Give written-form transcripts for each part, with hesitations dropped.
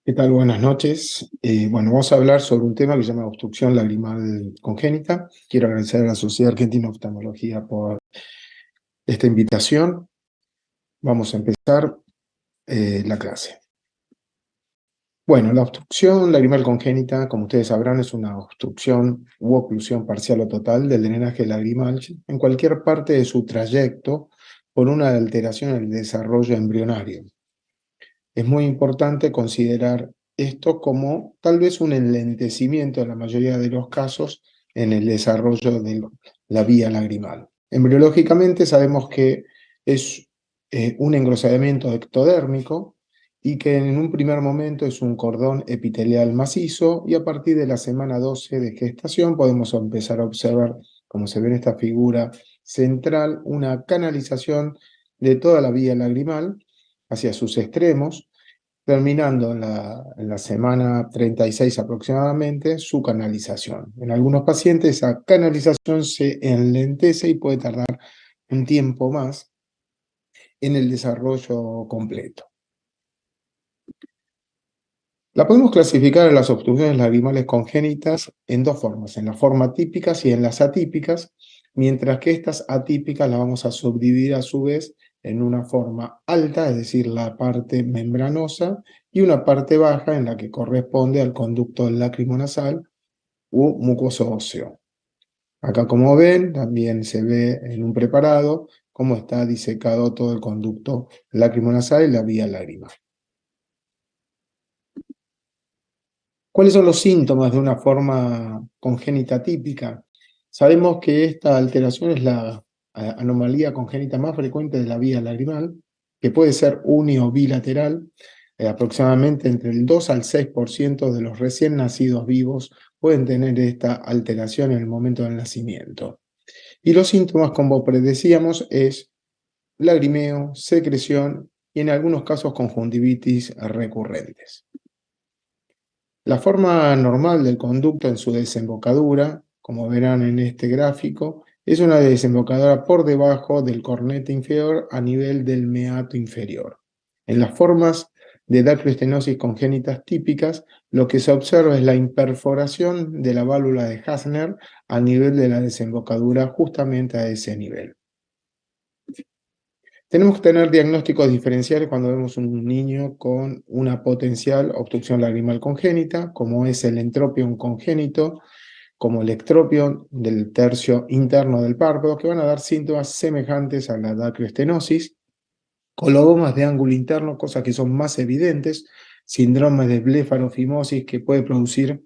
¿Qué tal? Buenas noches. Bueno, vamos a hablar sobre un tema que se llama obstrucción lagrimal congénita. Quiero agradecer a la Sociedad Argentina de Oftalmología por esta invitación. Vamos a empezar la clase. Bueno, la obstrucción lagrimal congénita, como ustedes sabrán, es una obstrucción u oclusión parcial o total del drenaje lagrimal en cualquier parte de su trayecto por una alteración en el desarrollo embrionario. Es muy importante considerar esto como tal vez un enlentecimiento en la mayoría de los casos en el desarrollo de la vía lagrimal. Embriológicamente sabemos que es un engrosamiento ectodérmico y que en un primer momento es un cordón epitelial macizo, y a partir de la semana 12 de gestación podemos empezar a observar, como se ve en esta figura central, una canalización de toda la vía lagrimal hacia sus extremos, terminando en la semana 36 aproximadamente su canalización. En algunos pacientes esa canalización se enlentece y puede tardar un tiempo más en el desarrollo completo. La podemos clasificar en las obstrucciones lagrimales congénitas en dos formas, en las formas típicas y en las atípicas, mientras que estas atípicas las vamos a subdividir a su vez en una forma alta, es decir, la parte membranosa, y una parte baja en la que corresponde al conducto lacrimonasal u mucoso óseo. Acá, como ven, también se ve en un preparado cómo está disecado todo el conducto lacrimonasal y la vía lagrimal. ¿Cuáles son los síntomas de una forma congénita típica? Sabemos que esta alteración es la anomalía congénita más frecuente de la vía lagrimal, que puede ser uni o bilateral. Aproximadamente entre el 2 al 6% de los recién nacidos vivos pueden tener esta alteración en el momento del nacimiento. Y los síntomas, como predecíamos, es lagrimeo, secreción y en algunos casos conjuntivitis recurrentes. La forma normal del conducto en su desembocadura, como verán en este gráfico, es una desembocadura por debajo del cornete inferior a nivel del meato inferior. En las formas de dacroestenosis congénitas típicas, lo que se observa es la imperforación de la válvula de Hasner a nivel de la desembocadura, justamente a ese nivel. Tenemos que tener diagnósticos diferenciales cuando vemos un niño con una potencial obstrucción lagrimal congénita, como es el entropion congénito, como el ectropion del tercio interno del párpado, que van a dar síntomas semejantes a la dacroestenosis, colobomas de ángulo interno, cosas que son más evidentes, síndrome de blefarofimosis, que puede producir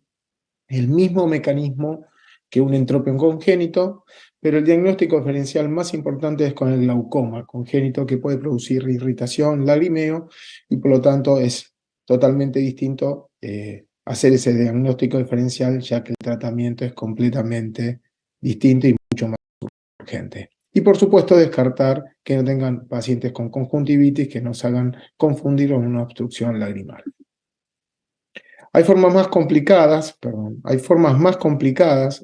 el mismo mecanismo que un entropion congénito, pero el diagnóstico diferencial más importante es con el glaucoma congénito, que puede producir irritación, lagrimeo, y por lo tanto es totalmente distinto hacer ese diagnóstico diferencial, ya que el tratamiento es completamente distinto y mucho más urgente. Y por supuesto descartar que no tengan pacientes con conjuntivitis que nos hagan confundir con una obstrucción lagrimal. Hay formas más complicadas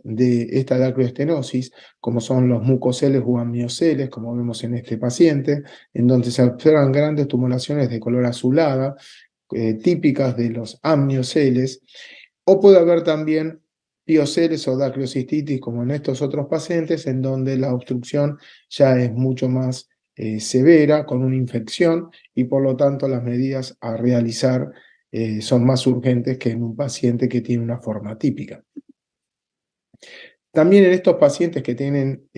de esta dacroestenosis, como son los mucoceles u amnioceles, como vemos en este paciente, en donde se observan grandes tumoraciones de color azulada, típicas de los amnioceles, o puede haber también pioceles o dacrocistitis, como en estos otros pacientes, en donde la obstrucción ya es mucho más severa, con una infección, y por lo tanto las medidas a realizar son más urgentes que en un paciente que tiene una forma típica. También en estos pacientes que tienen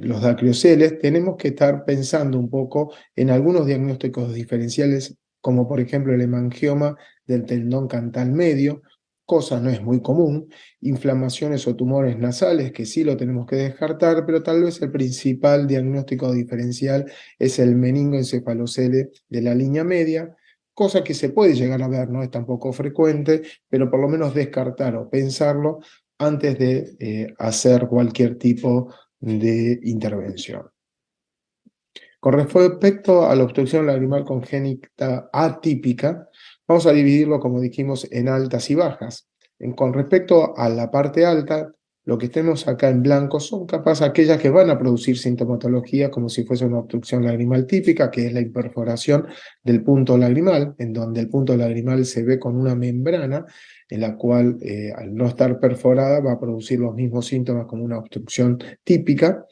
los dacrioceles, tenemos que estar pensando un poco en algunos diagnósticos diferenciales, como por ejemplo el hemangioma del tendón cantal medio, cosa no es muy común, inflamaciones o tumores nasales, que sí lo tenemos que descartar, pero tal vez el principal diagnóstico diferencial es el meningoencefalocele de la línea media, cosa que se puede llegar a ver, no es tampoco frecuente, pero por lo menos descartar o pensarlo antes de hacer cualquier tipo de intervención. Con respecto a la obstrucción lagrimal congénita atípica, vamos a dividirlo, como dijimos, en altas y bajas. Con respecto a la parte alta, lo que tenemos acá en blanco son capaz aquellas que van a producir sintomatología como si fuese una obstrucción lagrimal típica, que es la imperforación del punto lagrimal, en donde el punto lagrimal se ve con una membrana, en la cual al no estar perforada va a producir los mismos síntomas como una obstrucción típica,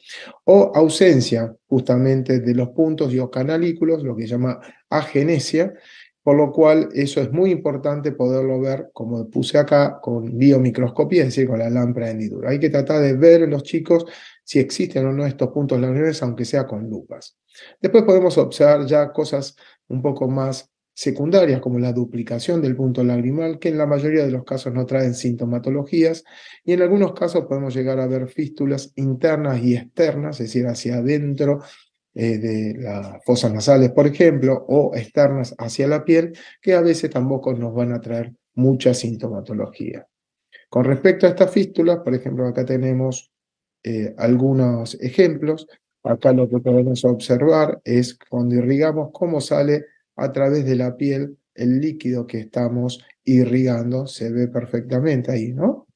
o ausencia justamente de los puntos y o canalículos, lo que se llama agenesia, por lo cual eso es muy importante poderlo ver, como puse acá, con biomicroscopía, es decir, con la lámpara de hendidura. Hay que tratar de ver en los chicos si existen o no estos puntos lagrimales, aunque sea con lupas. Después podemos observar ya cosas un poco más secundarias, como la duplicación del punto lagrimal, que en la mayoría de los casos no traen sintomatologías, y en algunos casos podemos llegar a ver fístulas internas y externas, es decir, hacia adentro de las fosas nasales, por ejemplo, o externas hacia la piel, que a veces tampoco nos van a traer mucha sintomatología. Con respecto a estas fístulas, por ejemplo, acá tenemos algunos ejemplos. Acá lo que podemos observar es cuando irrigamos cómo sale a través de la piel el líquido que estamos irrigando, se ve perfectamente ahí, ¿no?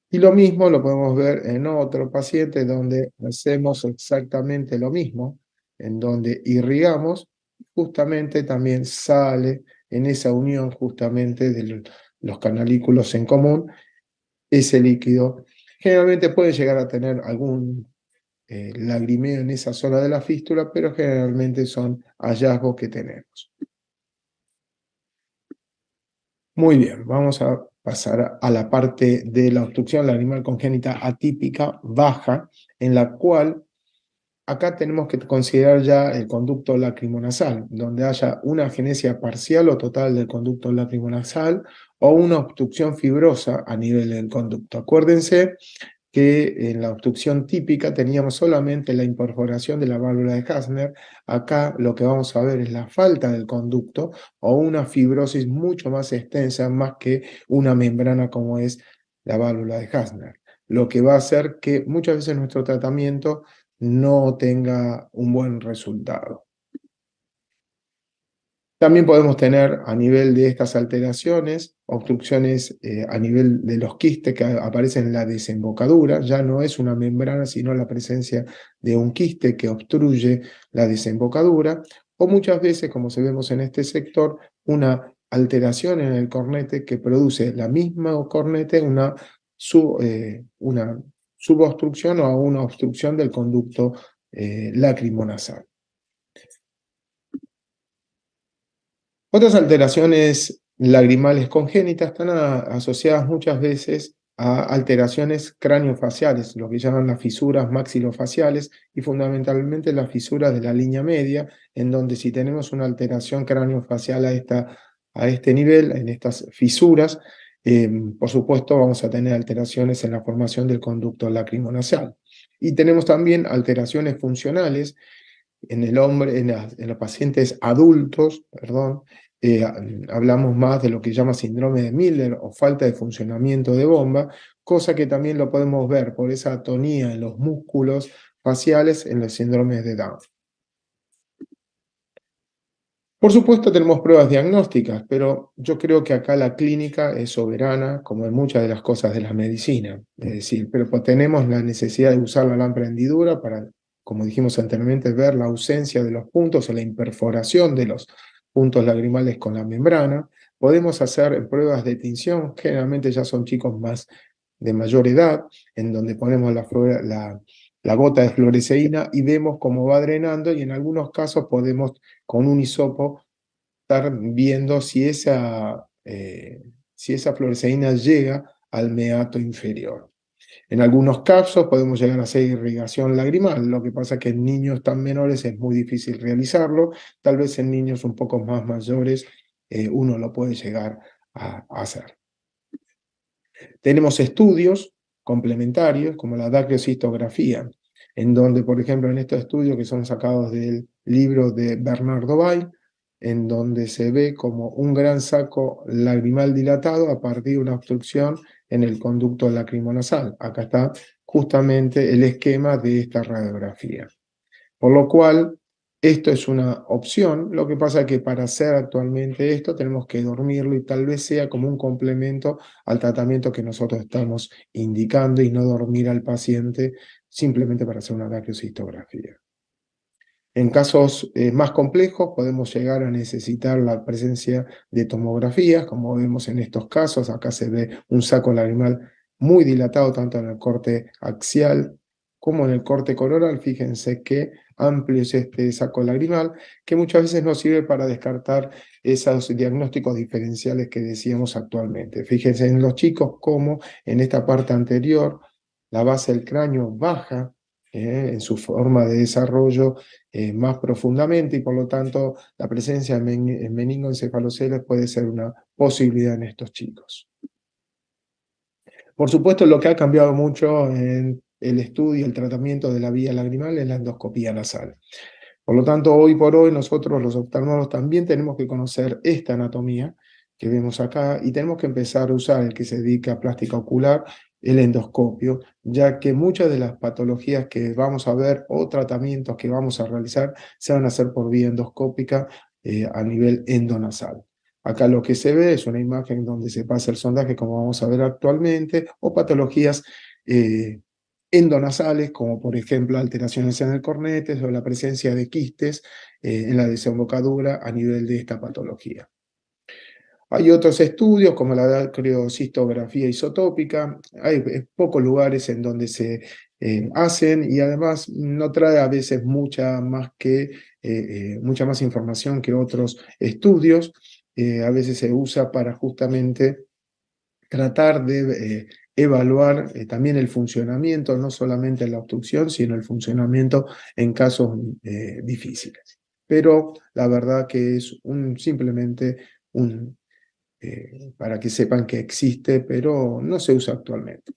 Y lo mismo lo podemos ver en otro paciente donde hacemos exactamente lo mismo, en donde irrigamos, justamente también sale en esa unión justamente de los canalículos en común, ese líquido. Generalmente puede llegar a tener algún lagrimeo en esa zona de la fístula, pero generalmente son hallazgos que tenemos. Muy bien, vamos a pasar a la parte de la obstrucción lagrimal congénita atípica baja, en la cual acá tenemos que considerar ya el conducto lacrimonasal, donde haya una agenesia parcial o total del conducto lacrimonasal o una obstrucción fibrosa a nivel del conducto. Acuérdense que en la obstrucción típica teníamos solamente la imperforación de la válvula de Hasner. Acá lo que vamos a ver es la falta del conducto o una fibrosis mucho más extensa, más que una membrana como es la válvula de Hasner, lo que va a hacer que muchas veces nuestro tratamiento no tenga un buen resultado. También podemos tener a nivel de estas alteraciones, obstrucciones a nivel de los quistes que aparecen en la desembocadura. Ya no es una membrana, sino la presencia de un quiste que obstruye la desembocadura. O muchas veces, como se vemos en este sector, una alteración en el cornete que produce la misma cornete, una subobstrucción o una obstrucción del conducto lacrimonasal. Otras alteraciones lagrimales congénitas están asociadas muchas veces a alteraciones craneofaciales, lo que llaman las fisuras maxilofaciales y fundamentalmente las fisuras de la línea media, en donde si tenemos una alteración craneofacial a este nivel, en estas fisuras, por supuesto vamos a tener alteraciones en la formación del conducto lacrimonasal. Y tenemos también alteraciones funcionales en el hombre, en los pacientes adultos, perdón, hablamos más de lo que llama síndrome de Miller o falta de funcionamiento de bomba, cosa que también lo podemos ver por esa atonía en los músculos faciales en los síndromes de Down. Por supuesto tenemos pruebas diagnósticas, pero yo creo que acá la clínica es soberana, como en muchas de las cosas de la medicina. Es decir, pero tenemos la necesidad de usar la lámpara hendidura para, como dijimos anteriormente, ver la ausencia de los puntos o la imperforación de los puntos lagrimales con la membrana. Podemos hacer pruebas de tinción, generalmente ya son chicos más de mayor edad, en donde ponemos la gota de fluoresceína y vemos cómo va drenando, y en algunos casos podemos con un hisopo estar viendo si esa fluoresceína llega al meato inferior. En algunos casos podemos llegar a hacer irrigación lagrimal, lo que pasa es que en niños tan menores es muy difícil realizarlo, tal vez en niños un poco más mayores uno lo puede llegar a hacer. Tenemos estudios complementarios como la dacriocistografía, en donde, por ejemplo, en estos estudios que son sacados del libro de Bernardo Bay, en donde se ve como un gran saco lagrimal dilatado a partir de una obstrucción en el conducto lacrimonasal. Acá está justamente el esquema de esta radiografía. Por lo cual, Esto es una opción, lo que pasa es que para hacer actualmente esto tenemos que dormirlo y tal vez sea como un complemento al tratamiento que nosotros estamos indicando y no dormir al paciente simplemente para hacer una dacriocistografía. En casos más complejos podemos llegar a necesitar la presencia de tomografías, como vemos en estos casos. Acá se ve un saco lagrimal muy dilatado tanto en el corte axial como en el corte cororal. Fíjense qué amplio es este saco lagrimal, que muchas veces nos sirve para descartar esos diagnósticos diferenciales que decíamos actualmente. Fíjense en los chicos cómo en esta parte anterior la base del cráneo baja en su forma de desarrollo más profundamente y por lo tanto la presencia de meningoencefaloceles puede ser una posibilidad en estos chicos. Por supuesto, lo que ha cambiado mucho en el estudio y el tratamiento de la vía lagrimal es la endoscopía nasal. Por lo tanto, hoy por hoy nosotros los oftalmólogos también tenemos que conocer esta anatomía que vemos acá y tenemos que empezar a usar el que se dedica a plástica ocular, el endoscopio, ya que muchas de las patologías que vamos a ver o tratamientos que vamos a realizar se van a hacer por vía endoscópica a nivel endonasal. Acá lo que se ve es una imagen donde se pasa el sondaje como vamos a ver actualmente o patologías endonasales, como por ejemplo alteraciones en el cornete o la presencia de quistes en la desembocadura a nivel de esta patología. Hay otros estudios como la dacriocistografía isotópica, hay pocos lugares en donde se hacen y además no trae a veces mucha más información que otros estudios. A veces se usa para justamente tratar de evaluar también el funcionamiento, no solamente la obstrucción, sino el funcionamiento en casos difíciles. Pero la verdad que es simplemente para que sepan que existe, pero no se usa actualmente.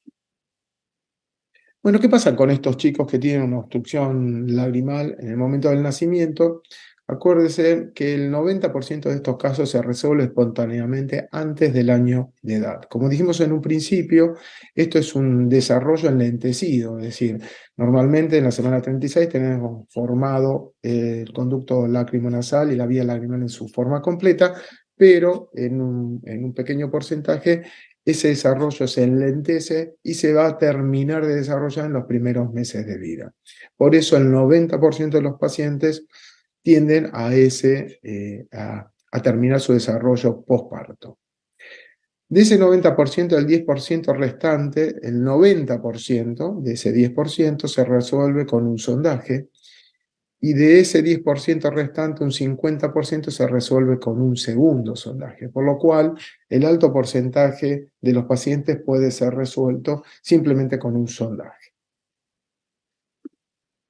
Bueno, ¿qué pasa con estos chicos que tienen una obstrucción lagrimal en el momento del nacimiento? Acuérdese que el 90% de estos casos se resuelve espontáneamente antes del año de edad. Como dijimos en un principio, esto es un desarrollo enlentecido, es decir, normalmente en la semana 36 tenemos formado el conducto lacrimonasal y la vía lagrimal en su forma completa, pero en un pequeño porcentaje ese desarrollo se enlentece y se va a terminar de desarrollar en los primeros meses de vida. Por eso el 90% de los pacientes tienden a terminar su desarrollo postparto. De ese 90%, el 10% restante, el 90% de ese 10% se resuelve con un sondaje y de ese 10% restante, un 50% se resuelve con un segundo sondaje, por lo cual el alto porcentaje de los pacientes puede ser resuelto simplemente con un sondaje.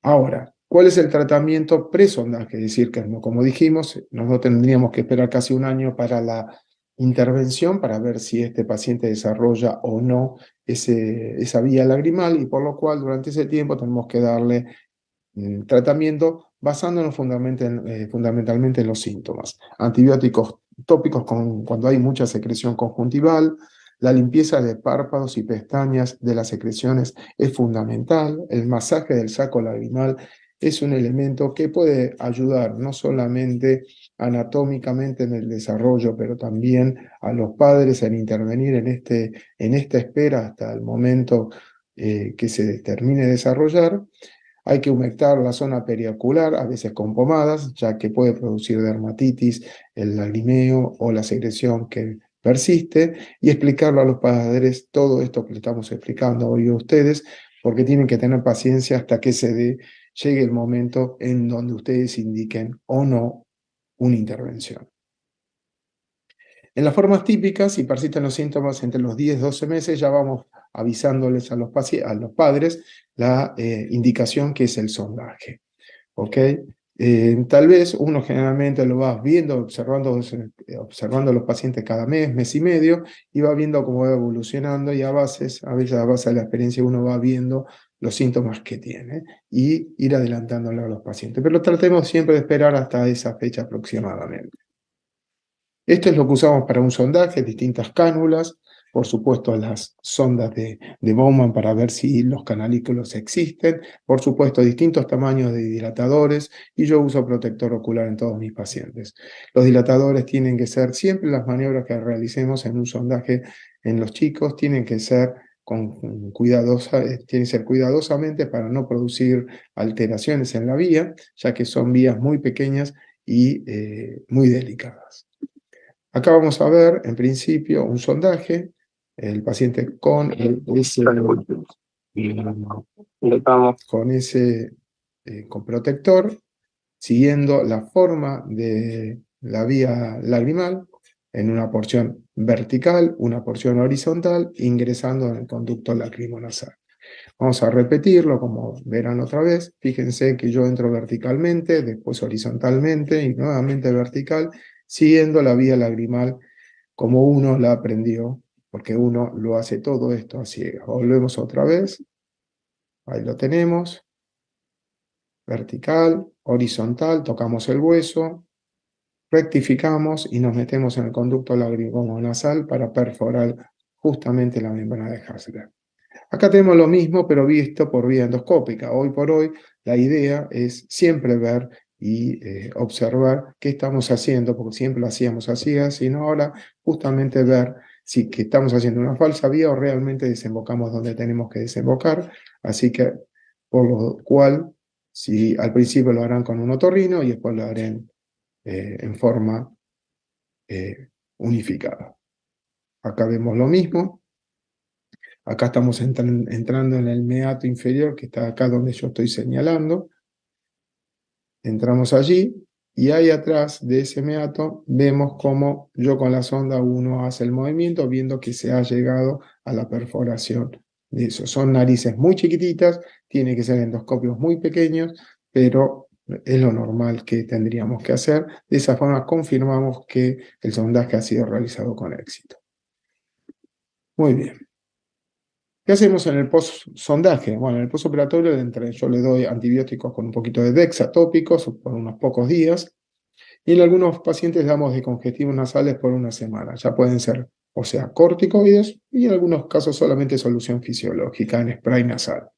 Ahora, ¿cuál es el tratamiento pre-sondaje? Es decir, que como dijimos, nosotros tendríamos que esperar casi un año para la intervención para ver si este paciente desarrolla o no esa vía lagrimal y por lo cual durante ese tiempo tenemos que darle tratamiento basándonos fundamentalmente en los síntomas. Antibióticos tópicos cuando hay mucha secreción conjuntival, la limpieza de párpados y pestañas de las secreciones es fundamental, el masaje del saco lagrimal es un elemento que puede ayudar no solamente anatómicamente en el desarrollo, pero también a los padres en intervenir en esta espera hasta el momento que se termine de desarrollar. Hay que humectar la zona periocular, a veces con pomadas, ya que puede producir dermatitis, el lagrimeo o la secreción que persiste, y explicarlo a los padres todo esto que le estamos explicando hoy a ustedes, porque tienen que tener paciencia hasta que llegue el momento en donde ustedes indiquen o no una intervención. En las formas típicas, si persisten los síntomas entre los 10-12 meses, ya vamos avisándoles a los padres la indicación que es el sondaje. ¿Ok? Tal vez uno generalmente lo va viendo, observando a los pacientes cada mes y medio, y va viendo cómo va evolucionando y a veces a base de la experiencia uno va viendo los síntomas que tiene y ir adelantándolo a los pacientes. Pero tratemos siempre de esperar hasta esa fecha aproximadamente. Esto es lo que usamos para un sondaje, distintas cánulas. por supuesto las sondas de Bowman para ver si los canalículos existen, por supuesto distintos tamaños de dilatadores, y yo uso protector ocular en todos mis pacientes. Los dilatadores tienen que ser, siempre las maniobras que realicemos en un sondaje en los chicos, tienen que ser tienen que ser cuidadosamente para no producir alteraciones en la vía, ya que son vías muy pequeñas y muy delicadas. Acá vamos a ver, en principio, un sondaje, el paciente con ese con protector, siguiendo la forma de la vía lagrimal en una porción vertical, una porción horizontal, ingresando en el conducto lacrimonasal. Vamos a repetirlo, como verán otra vez. Fíjense que yo entro verticalmente, después horizontalmente y nuevamente vertical, siguiendo la vía lagrimal como uno la aprendió, porque uno lo hace todo esto a ciegas. Volvemos otra vez. Ahí lo tenemos. Vertical, horizontal, tocamos el hueso, rectificamos y nos metemos en el conducto lacrimonasal para perforar justamente la membrana de Hasler. Acá tenemos lo mismo, pero visto por vía endoscópica. Hoy por hoy, la idea es siempre ver y observar qué estamos haciendo, porque siempre lo hacíamos así, sino ahora justamente ver si que estamos haciendo una falsa vía o realmente desembocamos donde tenemos que desembocar. Así que, por lo cual, si al principio lo harán con un otorrino y después lo harán en forma unificada. Acá vemos lo mismo. Acá estamos entrando en el meato inferior, que está acá donde yo estoy señalando. Entramos allí, y ahí atrás de ese meato vemos cómo yo con la sonda 1 hace el movimiento, viendo que se ha llegado a la perforación de eso. Son narices muy chiquititas, tiene que ser endoscopios muy pequeños, pero es lo normal que tendríamos que hacer. De esa forma confirmamos que el sondaje ha sido realizado con éxito. Muy bien. ¿Qué hacemos en el post-sondaje? Bueno, en el postoperatorio yo le doy antibióticos con un poquito de Dexa tópicos por unos pocos días, y en algunos pacientes damos descongestivos nasales por una semana. Ya pueden ser, o sea, corticoides, y en algunos casos solamente solución fisiológica en spray nasal.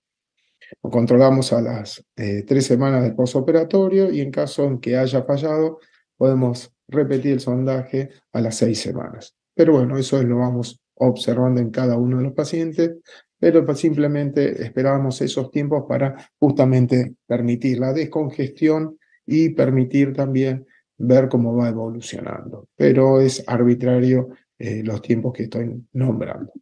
Lo controlamos a las 3 semanas del postoperatorio, y en caso en que haya fallado, podemos repetir el sondaje a las 6 semanas. Pero bueno, eso lo vamos observando en cada uno de los pacientes, pero simplemente esperamos esos tiempos para justamente permitir la descongestión y permitir también ver cómo va evolucionando. Pero es arbitrario los tiempos que estoy nombrando.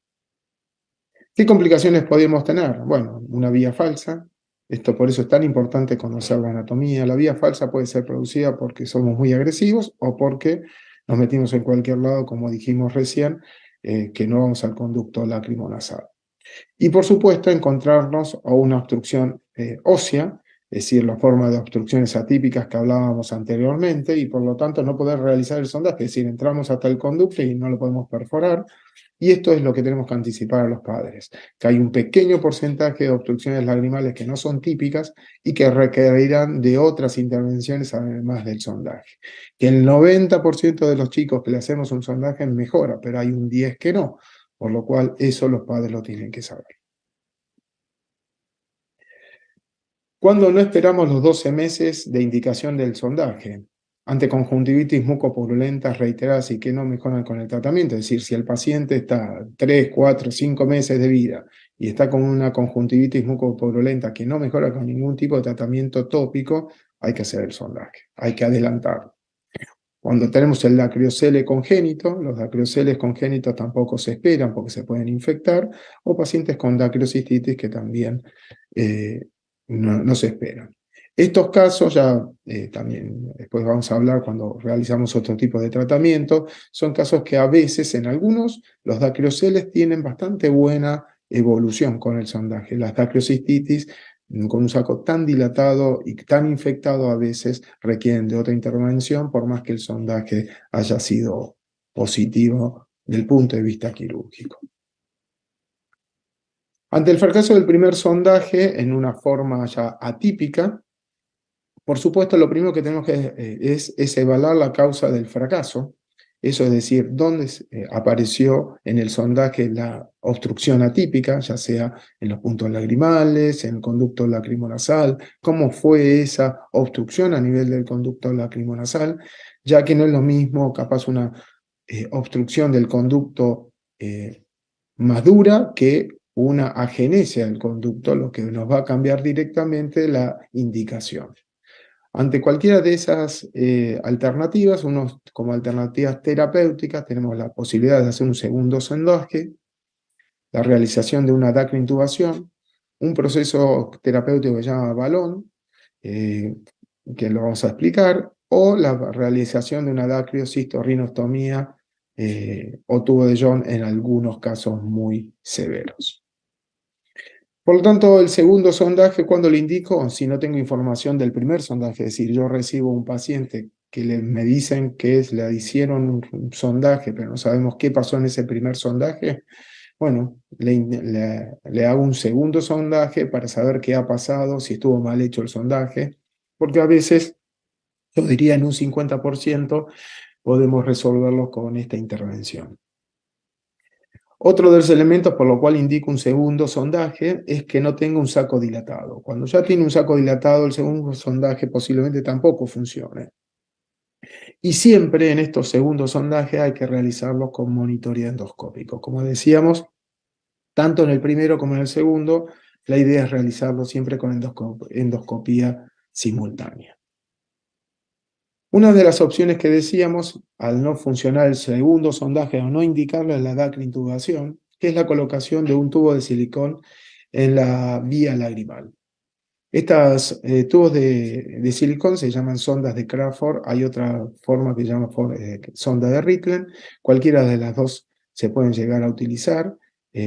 ¿Qué complicaciones podemos tener? Bueno, una vía falsa. Esto por eso es tan importante conocer la anatomía. La vía falsa puede ser producida porque somos muy agresivos o porque nos metimos en cualquier lado, como dijimos recién, que no vamos al conducto lacrimonasal. Y por supuesto encontrarnos a una obstrucción ósea, es decir, la forma de obstrucciones atípicas que hablábamos anteriormente, y por lo tanto no poder realizar el sondaje, es decir, entramos hasta el conducto y no lo podemos perforar. Y esto es lo que tenemos que anticipar a los padres, que hay un pequeño porcentaje de obstrucciones lagrimales que no son típicas y que requerirán de otras intervenciones además del sondaje. Que el 90% de los chicos que le hacemos un sondaje mejora, pero hay un 10% que no, por lo cual eso los padres lo tienen que saber. ¿Cuándo no esperamos los 12 meses de indicación del sondaje? Ante conjuntivitis mucopurulentas reiteradas y que no mejoran con el tratamiento, es decir, si el paciente está 3, 4, 5 meses de vida y está con una conjuntivitis mucopurulenta que no mejora con ningún tipo de tratamiento tópico, hay que hacer el sondaje, hay que adelantarlo. Cuando tenemos el dacriocele congénito, los dacrioceles congénitos tampoco se esperan porque se pueden infectar, o pacientes con dacriocistitis que también no se esperan. Estos casos, ya también después vamos a hablar cuando realizamos otro tipo de tratamiento, son casos que a veces en algunos los dacrioceles tienen bastante buena evolución con el sondaje. Las dacriocistitis con un saco tan dilatado y tan infectado a veces requieren de otra intervención por más que el sondaje haya sido positivo desde el punto de vista quirúrgico. Ante el fracaso del primer sondaje en una forma ya atípica, por supuesto lo primero que tenemos que es evaluar la causa del fracaso Eso es decir, dónde apareció en el sondaje la obstrucción atípica, ya sea en los puntos lagrimales, en el conducto lacrimonasal, cómo fue esa obstrucción a nivel del conducto lacrimonasal, ya que no es lo mismo capaz una obstrucción del conducto más dura que una agenesia del conducto, lo que nos va a cambiar directamente la indicación. Ante cualquiera de esas alternativas, como alternativas terapéuticas, tenemos la posibilidad de hacer un segundo sondaje, la realización de una dacrointubación, un proceso terapéutico que se llama balón, que lo vamos a explicar, o la realización de una dacriocitorrinostomía o tubo de John en algunos casos muy severos. Por lo tanto, el segundo sondaje, ¿cuándo lo indico? Si no tengo información del primer sondaje, es decir, yo recibo un paciente que me dicen que le hicieron un sondaje, pero no sabemos qué pasó en ese primer sondaje. Bueno, le hago un segundo sondaje para saber qué ha pasado, si estuvo mal hecho el sondaje, porque a veces, yo diría en un 50%, podemos resolverlo con esta intervención. Otro de los elementos por lo cual indico un segundo sondaje es que no tenga un saco dilatado. Cuando ya tiene un saco dilatado, el segundo sondaje posiblemente tampoco funcione. Y siempre en estos segundos sondajes hay que realizarlos con monitoreo endoscópico. Como decíamos, tanto en el primero como en el segundo, la idea es realizarlo siempre con endoscopía simultánea. Una de las opciones que decíamos, al no funcionar el segundo sondaje o no indicarlo, es la dacrintubación, que es la colocación de un tubo de silicón en la vía lagrimal. Estos tubos de silicón se llaman sondas de Crawford, hay otra forma que se llama sonda de Riklen, cualquiera de las dos se pueden llegar a utilizar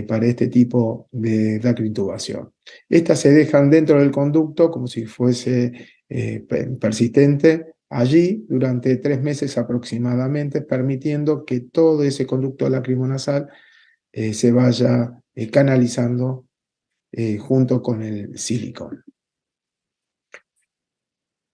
para este tipo de dacrintubación. Estas se dejan dentro del conducto como si fuese persistente allí durante 3 meses aproximadamente, permitiendo que todo ese conducto lacrimonasal se vaya canalizando junto con el silicón.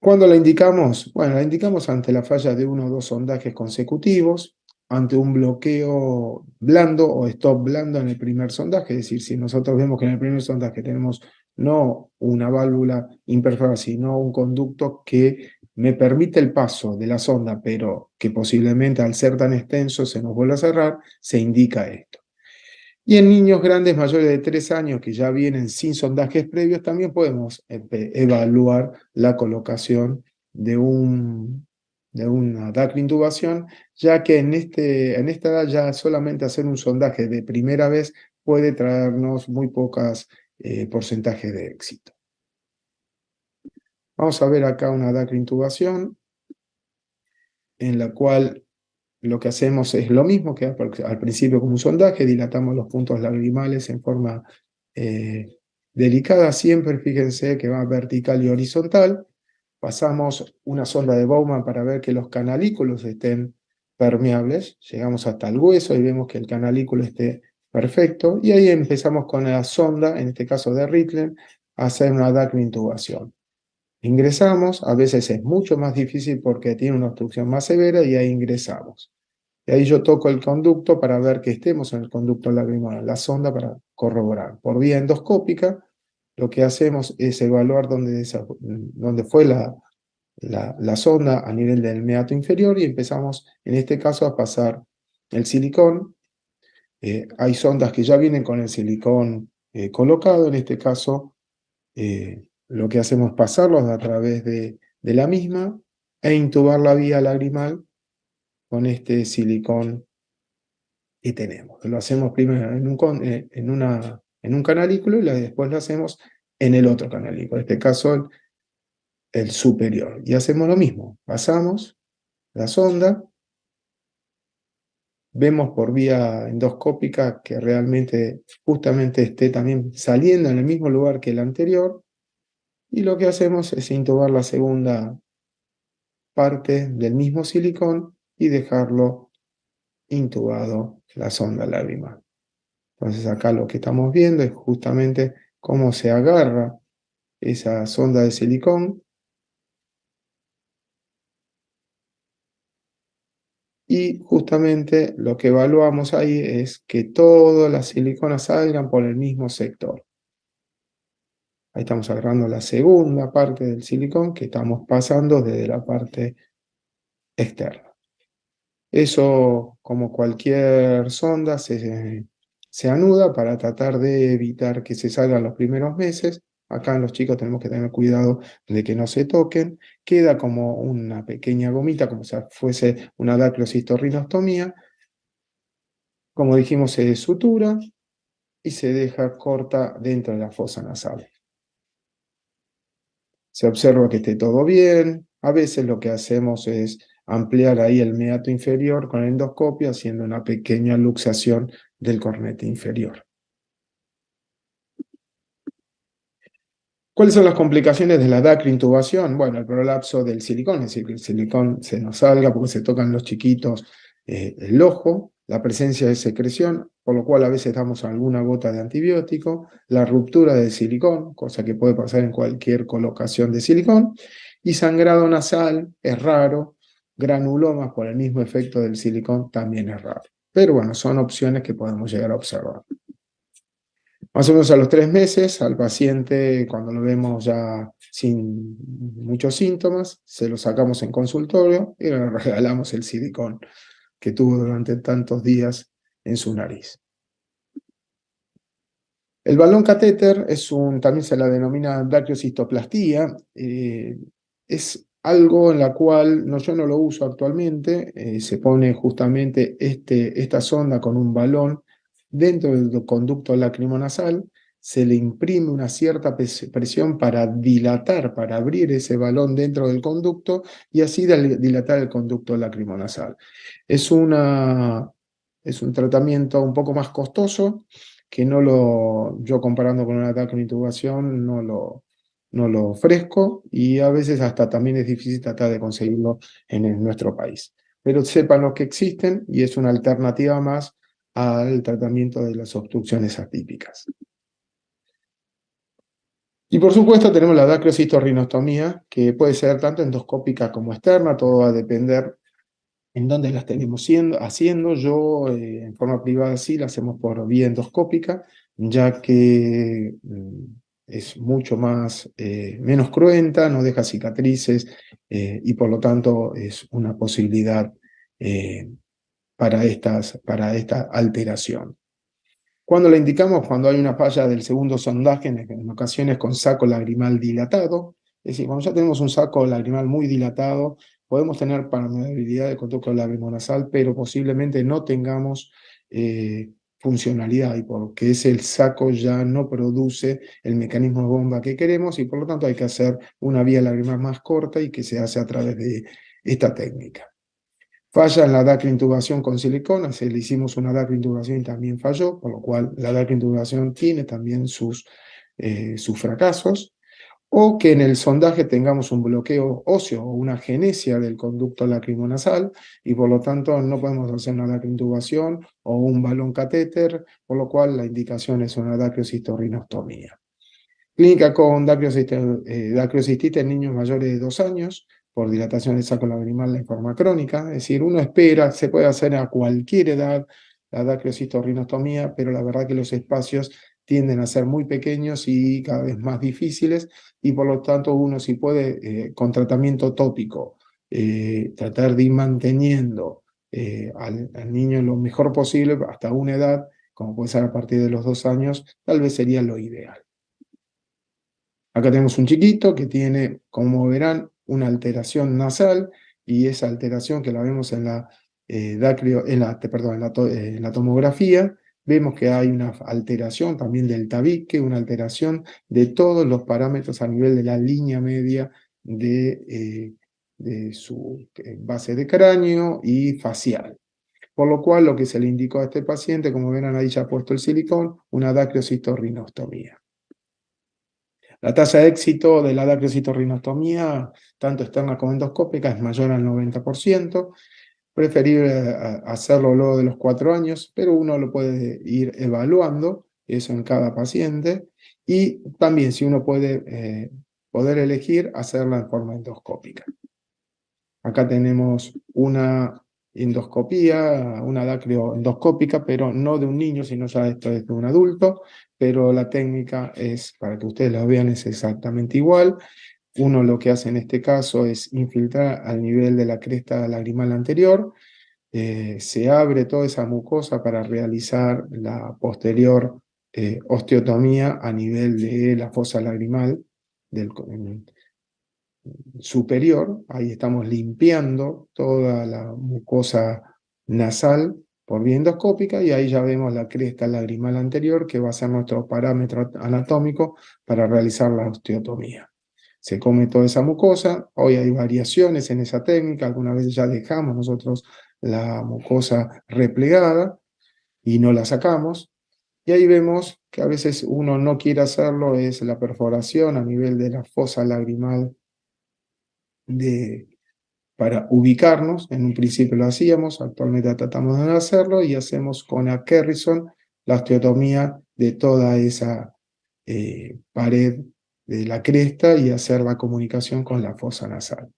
¿Cuándo la indicamos? Bueno, la indicamos ante la falla de uno o dos sondajes consecutivos, ante un bloqueo blando o stop blando en el primer sondaje, es decir, si nosotros vemos que en el primer sondaje tenemos no una válvula imperfora, sino un conducto que me permite el paso de la sonda, pero que posiblemente al ser tan extenso se nos vuelva a cerrar, se indica esto. Y en niños grandes mayores de 3 años que ya vienen sin sondajes previos, también podemos evaluar la colocación de una dacrintubación, ya que en esta edad ya solamente hacer un sondaje de primera vez puede traernos muy pocas porcentajes de éxito. Vamos a ver acá una dacrintubación en la cual lo que hacemos es lo mismo que al principio como un sondaje, dilatamos los puntos lagrimales en forma delicada, siempre fíjense que va vertical y horizontal. Pasamos una sonda de Bowman para ver que los canalículos estén permeables, llegamos hasta el hueso y vemos que el canalículo esté perfecto, y ahí empezamos con la sonda, en este caso de Riklen, a hacer una dacrintubación. Ingresamos, a veces es mucho más difícil porque tiene una obstrucción más severa y ahí ingresamos. Y ahí yo toco el conducto para ver que estemos en el conducto lagrimal, la sonda para corroborar. Por vía endoscópica, lo que hacemos es evaluar dónde fue la sonda a nivel del meato inferior y empezamos, en este caso, a pasar el silicón. Hay sondas que ya vienen con el silicón colocado, en este caso, lo que hacemos es pasarlos a través de la misma e intubar la vía lagrimal con este silicón que tenemos. Lo hacemos primero en un canalículo y después lo hacemos en el otro canalículo, en este caso el superior. Y hacemos lo mismo, pasamos la sonda, vemos por vía endoscópica que realmente justamente esté también saliendo en el mismo lugar que el anterior, y lo que hacemos es intubar la segunda parte del mismo silicón y dejarlo intubado la sonda lagrimal. Entonces acá lo que estamos viendo es justamente cómo se agarra esa sonda de silicón y justamente lo que evaluamos ahí es que todas las siliconas salgan por el mismo sector. Ahí estamos agarrando la segunda parte del silicón que estamos pasando desde la parte externa. Eso, como cualquier sonda, se anuda para tratar de evitar que se salgan los primeros meses. Acá en los chicos tenemos que tener cuidado de que no se toquen. Queda como una pequeña gomita, como si fuese una dacrocistorrinostomía. Como dijimos, se sutura y se deja corta dentro de la fosa nasal. Se observa que esté todo bien. A veces lo que hacemos es ampliar ahí el meato inferior con endoscopio, haciendo una pequeña luxación del cornete inferior. ¿Cuáles son las complicaciones de la dacrointubación? Bueno, el prolapso del silicón, es decir, que el silicón se nos salga porque se tocan los chiquitos el ojo, la presencia de secreción, por lo cual a veces damos alguna gota de antibiótico, la ruptura del silicón, cosa que puede pasar en cualquier colocación de silicón, y sangrado nasal es raro, granulomas por el mismo efecto del silicón también es raro. Pero bueno, son opciones que podemos llegar a observar. Más o menos a los 3 meses, al paciente, cuando lo vemos ya sin muchos síntomas, se lo sacamos en consultorio y le regalamos el silicón que tuvo durante tantos días en su nariz. El balón catéter también se la denomina dacriocistoplastia, es algo en la cual yo no lo uso actualmente, se pone justamente esta sonda con un balón dentro del conducto lacrimonasal, se le imprime una cierta presión para dilatar, para abrir ese balón dentro del conducto y así dilatar el conducto lacrimonasal. Es un tratamiento un poco más costoso, que yo comparando con una intubación no lo ofrezco y a veces hasta también es difícil tratar de conseguirlo en nuestro país. Pero sepan los que existen y es una alternativa más al tratamiento de las obstrucciones atípicas. Y por supuesto tenemos la dacrocistorrinostomía, que puede ser tanto endoscópica como externa, todo va a depender en dónde la tenemos haciendo. Yo en forma privada sí la hacemos por vía endoscópica, ya que es mucho menos cruenta, no deja cicatrices y por lo tanto es una posibilidad eh, para esta alteración. ¿Cuándo la indicamos? Cuando hay una falla del segundo sondaje, en ocasiones con saco lagrimal dilatado. Es decir, cuando ya tenemos un saco lagrimal muy dilatado, podemos tener permeabilidad del conducto lacrimonasal, pero posiblemente no tengamos funcionalidad, y porque el saco ya no produce el mecanismo de bomba que queremos, y por lo tanto hay que hacer una vía lagrimal más corta y que se hace a través de esta técnica. Falla en la dacrointubación con silicona, le hicimos una dacrointubación y también falló, por lo cual la dacrointubación tiene también sus fracasos, o que en el sondaje tengamos un bloqueo óseo o una agenesia del conducto lacrimonasal y por lo tanto no podemos hacer una dacrointubación o un balón catéter, por lo cual la indicación es una dacrocistorrinostomía. Clínica con dacriocistitis en niños mayores de 2 años, por dilatación del saco lagrimal en forma crónica, es decir, uno espera, se puede hacer a cualquier edad la dacrocistorrinostomía, pero la verdad que los espacios tienden a ser muy pequeños y cada vez más difíciles, y por lo tanto uno si puede, con tratamiento tópico, tratar de ir manteniendo al niño lo mejor posible hasta una edad, como puede ser a partir de los 2 años, tal vez sería lo ideal. Acá tenemos un chiquito que tiene, como verán, una alteración nasal, y esa alteración que la vemos en la tomografía, vemos que hay una alteración también del tabique, una alteración de todos los parámetros a nivel de la línea media de su base de cráneo y facial. Por lo cual, lo que se le indicó a este paciente, como verán ahí ya puesto el silicón, una dacrocistorrinostomía. La tasa de éxito de la dacrocistorrinostomía, tanto externa como endoscópica, es mayor al 90%. Preferible hacerlo luego de los 4 años, pero uno lo puede ir evaluando, eso en cada paciente. Y también, si uno poder elegir, hacerla en forma endoscópica. Acá tenemos una endoscopía, una dacrio endoscópica, pero no de un niño, sino ya esto es de un adulto, pero la técnica es, para que ustedes la vean, es exactamente igual. Uno lo que hace en este caso es infiltrar al nivel de la cresta lagrimal anterior, se abre toda esa mucosa para realizar la posterior osteotomía a nivel de la fosa lagrimal del superior. Ahí estamos limpiando toda la mucosa nasal por vía endoscópica y ahí ya vemos la cresta lagrimal anterior, que va a ser nuestro parámetro anatómico para realizar la osteotomía. Se come toda esa mucosa. Hoy hay variaciones en esa técnica, algunas veces ya dejamos nosotros la mucosa replegada y no la sacamos. Y ahí vemos que a veces uno no quiere hacerlo, es la perforación a nivel de la fosa lagrimal para ubicarnos. En un principio lo hacíamos, actualmente tratamos de no hacerlo y hacemos con a Kerrison la osteotomía de toda esa pared de la cresta y hacer la comunicación con la fosa nasal.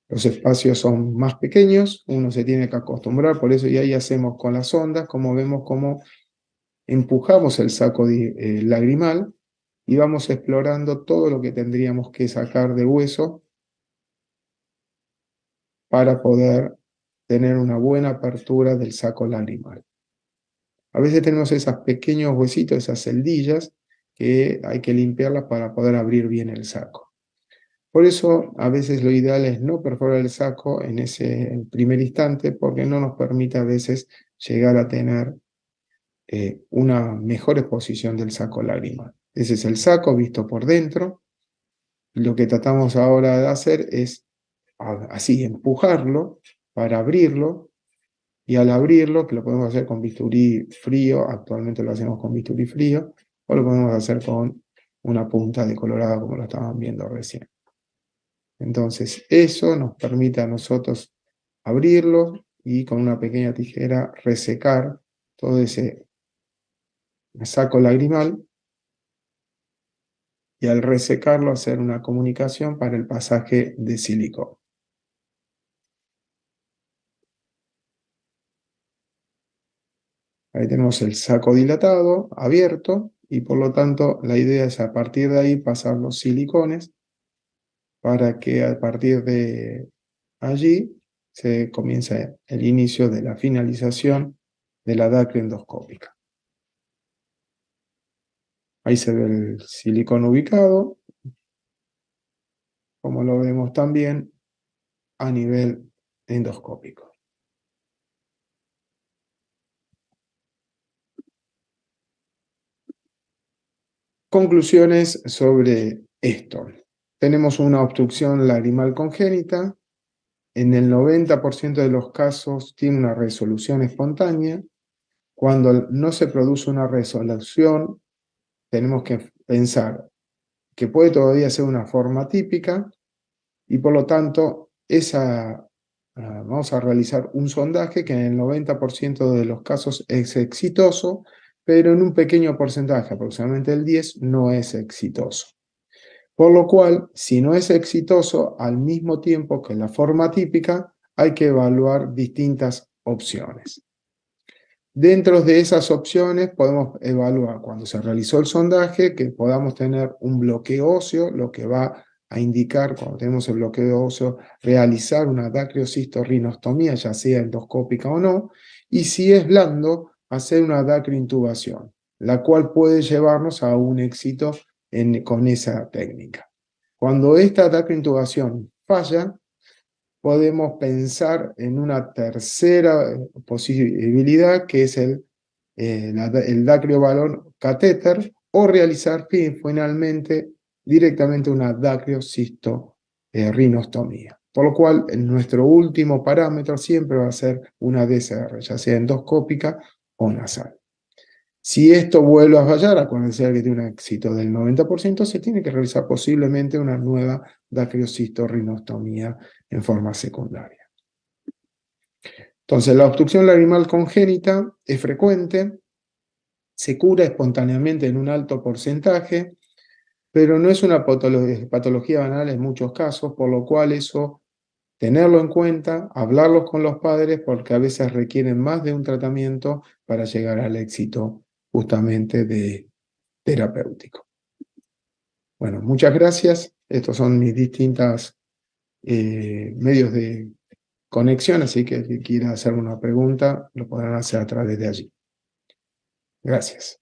Los espacios son más pequeños, uno se tiene que acostumbrar, por eso y ahí hacemos con las ondas, como vemos cómo empujamos el saco lagrimal y vamos explorando todo lo que tendríamos que sacar de hueso para poder tener una buena apertura del saco lagrimal. A veces tenemos esos pequeños huesitos, esas celdillas, que hay que limpiarlas para poder abrir bien el saco. Por eso, a veces lo ideal es no perforar el saco en ese primer instante, porque no nos permite a veces llegar a tener una mejor exposición del saco lagrimal. Ese es el saco visto por dentro. Lo que tratamos ahora de hacer es así empujarlo para abrirlo, y al abrirlo, que lo podemos hacer con bisturí frío, actualmente lo hacemos con bisturí frío, o lo podemos hacer con una punta decolorada como lo estaban viendo recién. Entonces eso nos permite a nosotros abrirlo y con una pequeña tijera resecar todo ese saco lagrimal, y al resecarlo hacer una comunicación para el pasaje de silicona. Ahí tenemos el saco dilatado, abierto, y por lo tanto la idea es a partir de ahí pasar los silicones para que a partir de allí se comience el inicio de la finalización de la dacre endoscópica. Ahí se ve el silicón ubicado, como lo vemos también a nivel endoscópico. Conclusiones sobre esto. Tenemos una obstrucción lagrimal congénita. En el 90% de los casos tiene una resolución espontánea. Cuando no se produce una resolución, tenemos que pensar que puede todavía ser una forma típica y por lo tanto vamos a realizar un sondaje que en el 90% de los casos es exitoso, pero en un pequeño porcentaje, aproximadamente el 10%, no es exitoso. Por lo cual, si no es exitoso, al mismo tiempo que la forma típica, hay que evaluar distintas opciones. Dentro de esas opciones podemos evaluar, cuando se realizó el sondaje, que podamos tener un bloqueo óseo, lo que va a indicar, cuando tenemos el bloqueo óseo, realizar una dacriocistorrinostomía, ya sea endoscópica o no, y si es blando, hacer una dacrointubación, la cual puede llevarnos a un éxito con esa técnica. Cuando esta dacrointubación falla, podemos pensar en una tercera posibilidad, que es el dacriobalón catéter, o realizar finalmente directamente una dacriocisto-rinostomía. Por lo cual, nuestro último parámetro siempre va a ser una DCR, ya sea endoscópica o nasal. Si esto vuelve a fallar, acuérdense que tiene un éxito del 90%, se tiene que realizar posiblemente una nueva dacriocisto-rinostomía en forma secundaria. Entonces, la obstrucción lagrimal congénita es frecuente, se cura espontáneamente en un alto porcentaje, pero no es una patología banal en muchos casos, por lo cual eso tenerlo en cuenta, hablarlos con los padres, porque a veces requieren más de un tratamiento para llegar al éxito justamente de terapéutico. Bueno, muchas gracias. Estos son mis distintos medios de conexión, así que si quieren hacer una pregunta, lo podrán hacer a través de allí. Gracias.